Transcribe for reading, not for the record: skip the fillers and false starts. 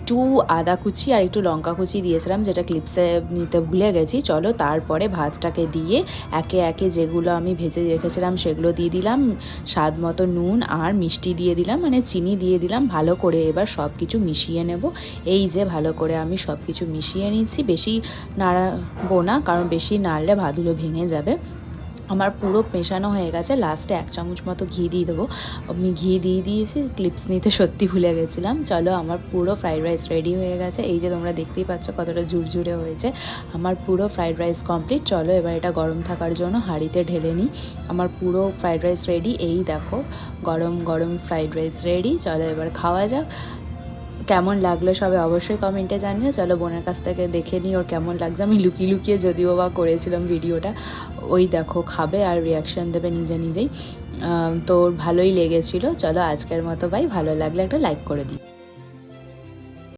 একটু আদা কুচি আর একটু লঙ্কা কুচি দিয়েছিলাম, যেটা ক্লিপসে নিতে ভুলে গেছি। চলো তারপরে ভাতটাকে দিয়ে একে একে যেগুলো আমি ভেজে রেখেছিলাম সেগুলো দিয়ে দিলাম, স্বাদ মতো নুন আর মিষ্টি দিয়ে দিলাম, মানে চিনি দিয়ে দিলাম। ভালো করে এবার সব কিছু মিশিয়ে নেব। এই যে ভালো করে আমি সব কিছু মিশিয়ে নিচ্ছি, বেশি নাড়াবো না, কারণ বেশি নাড়লে ভাতগুলো ভেঙে যাবে। আমার পুরো মেশানো হয়ে গেছে, লাস্টে 1 চামচ মতো ঘি দিয়ে দেবো। আমি ঘি দিয়ে দিয়েছি, ক্লিপস নিতে সত্যি ভুলে গেছিলাম। চলো আমার পুরো ফ্রাইড রাইস রেডি হয়ে গেছে। এই যে তোমরা দেখতেই পাচ্ছ কতটা ঝুরঝুরে হয়েছে। আমার পুরো ফ্রাইড রাইস কমপ্লিট। চলো এবার এটা গরম থাকার জন্য হাঁড়িতে ঢেলে নিই। আমার পুরো ফ্রাইড রাইস রেডি, এই দেখো গরম গরম ফ্রাইড রাইস রেডি। চলো এবার খাওয়া যাক। কেমন লাগলো সবাই অবশ্যই কমেন্টে জানিও। চলো বোনের কাছ থেকে দেখে নিই ওর কেমন লাগছে। আমি লুকিয়ে লুকিয়ে যদিও বা করেছিলাম ভিডিওটা। ওই দেখো খাবে আর রিয়াকশান দেবে নিজে নিজেই। তো ভালোই লেগেছিলো। চলো আজকের মতো বাই, ভালো লাগলে একটা লাইক করে দিই।